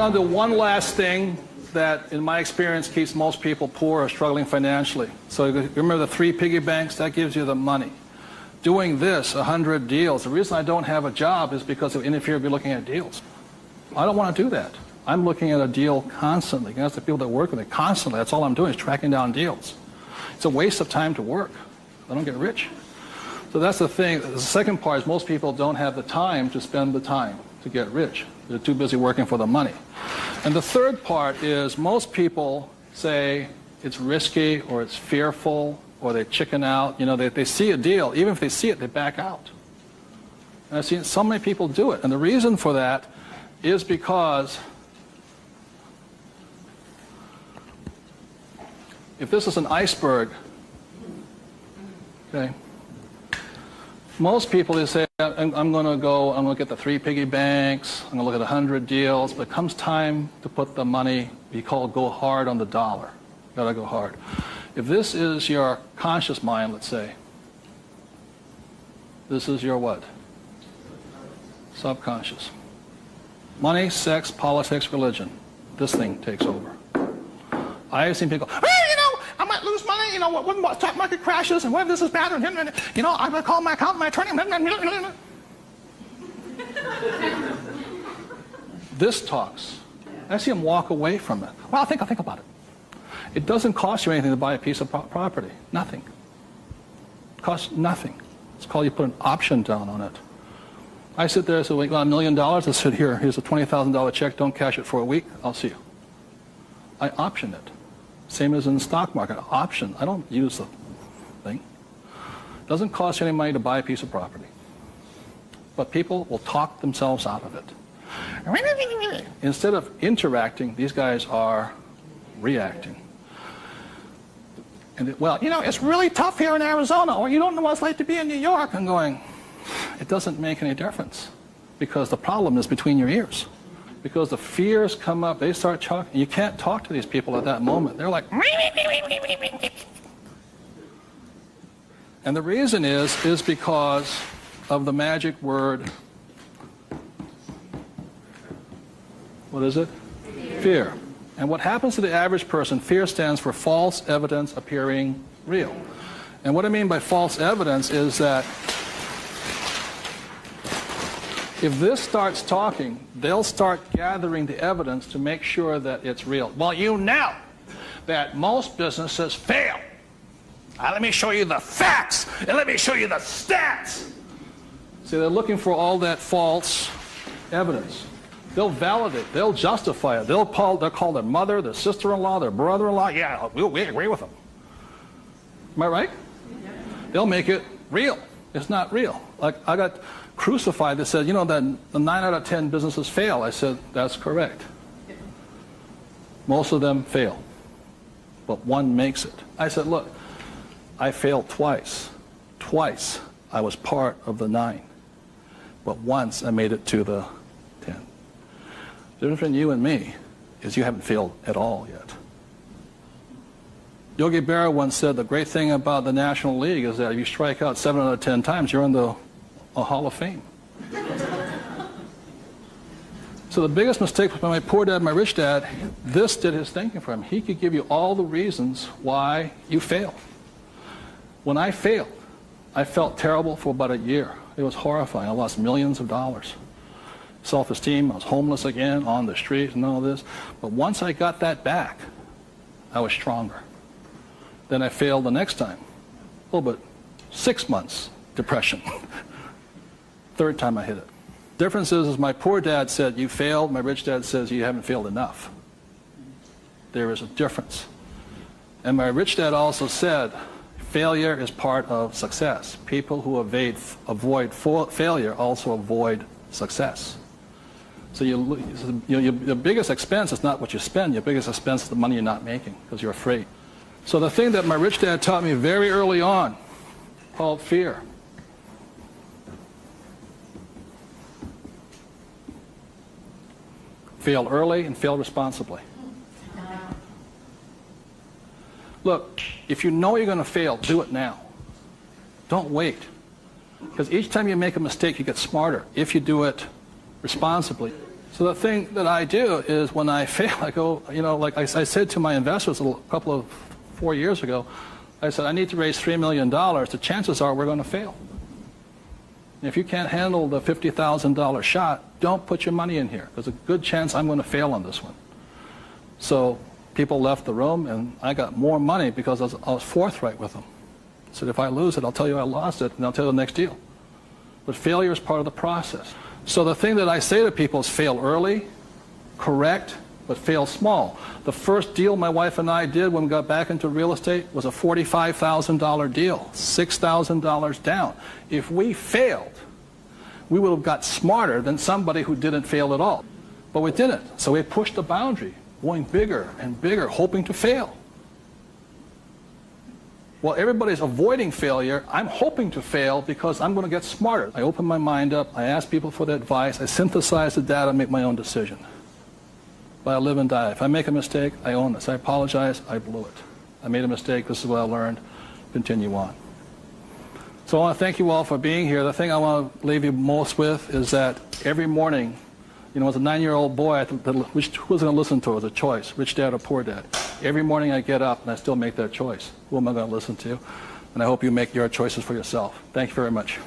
want to do one last thing that, in my experience, keeps most people poor or struggling financially. So you remember the 3 piggy banks? That gives you the money. Doing this, 100 deals. The reason I don't have a job is because it interferes with looking at deals. I don't want to do that. I'm looking at a deal constantly. That's the people that work with me constantly. That's all I'm doing is tracking down deals. It's a waste of time to work. I don't get rich. So that's the thing. The second part is most people don't have the time to spend the time to get rich. They're too busy working for the money. And the third part is most people say it's risky or it's fearful or they chicken out. You know, they see a deal. Even if they see it, they back out. And I've seen so many people do it. And the reason for that is because if this is an iceberg, okay, most people, they say, I'm going to get the 3 piggy banks, I'm going to look at 100 deals, but it comes time to put the money, we call it go hard on the dollar. Got to go hard. If this is your conscious mind, let's say, this is your what? Subconscious. Money, sex, politics, religion. This thing takes over. I have seen people go, I might lose money, when the stock market crashes, and what if this is bad, and I'm going to call my accountant, my attorney. This talks. I see them walk away from it. Well, I'll think about it. It doesn't cost you anything to buy a piece of property. Nothing. It costs nothing. It's called you put an option down on it. I sit there and say, well, you got $1 million? I said, here's a $20,000 check. Don't cash it for a week. I'll see you. I option it. Same as in the stock market, option. I don't use the thing. It doesn't cost you any money to buy a piece of property. But people will talk themselves out of it. Instead of interacting, these guys are reacting. And it's really tough here in Arizona, or you don't know what it's like to be in New York. I'm going, it doesn't make any difference, because the problem is between your ears. Because the fears come up, they start talking. You can't talk to these people at that moment. They're like, and the reason is because of the magic word. What is it? Fear. And what happens to the average person, fear stands for false evidence appearing real. And what I mean by false evidence is that if this starts talking, they'll start gathering the evidence to make sure that it's real. Well, you know that most businesses fail. Let me show you the facts, and let me show you the stats. See, they're looking for all that false evidence. They'll validate, they'll justify it. They'll call their mother, their sister-in-law, their brother-in-law. Yeah, we agree with them. Am I right? They'll make it real. It's not real. Like, I got crucified that said, that the 9 out of 10 businesses fail. I said, that's correct. Most of them fail, but one makes it. I said, look, I failed twice. Twice I was part of the 9, but once I made it to the 10. The difference between you and me is you haven't failed at all yet. Yogi Berra once said the great thing about the National League is that if you strike out 7 out of 10 times, you're in the Hall of Fame. So the biggest mistake was by my poor dad, my rich dad, this did his thinking for him. He could give you all the reasons why you fail. When I failed, I felt terrible for about a year. It was horrifying. I lost millions of dollars. Self-esteem, I was homeless again, on the street and all this. But once I got that back, I was stronger. Then I failed the next time. A little bit, 6 months, depression. Third time I hit it. Difference is my poor dad said, you failed. My rich dad says, you haven't failed enough. There is a difference. And my rich dad also said, failure is part of success. People who avoid failure also avoid success. So your biggest expense is not what you spend. Your biggest expense is the money you're not making because you're afraid. So the thing that my rich dad taught me very early on, called fear. Fail early and fail responsibly. Look, if you know you're going to fail, do it now. Don't wait. Because each time you make a mistake, you get smarter if you do it responsibly. So the thing that I do is when I fail, I go, like I said to my investors a couple of 4 years ago, I said, I need to raise $3 million. The chances are we're going to fail. And if you can't handle the $50,000 shot, don't put your money in here. There's a good chance I'm going to fail on this one. So people left the room, and I got more money because I was forthright with them. I said, if I lose it, I'll tell you I lost it, and I'll tell you the next deal. But failure is part of the process. So the thing that I say to people is fail early, correct, but fail small. The first deal my wife and I did when we got back into real estate was a $45,000 deal, $6,000 down. If we failed, we would have got smarter than somebody who didn't fail at all. But we didn't. So we pushed the boundary, going bigger and bigger, hoping to fail. While everybody's avoiding failure, I'm hoping to fail because I'm going to get smarter. I open my mind up, I ask people for their advice, I synthesize the data, make my own decision. But I live and die. If I make a mistake, I own this. I apologize, I blew it. I made a mistake, this is what I learned, continue on. So I want to thank you all for being here. The thing I want to leave you most with is that every morning, as a 9-year-old boy, who was going to listen to? It was a choice, rich dad or poor dad. Every morning I get up and I still make that choice. Who am I going to listen to? And I hope you make your choices for yourself. Thank you very much.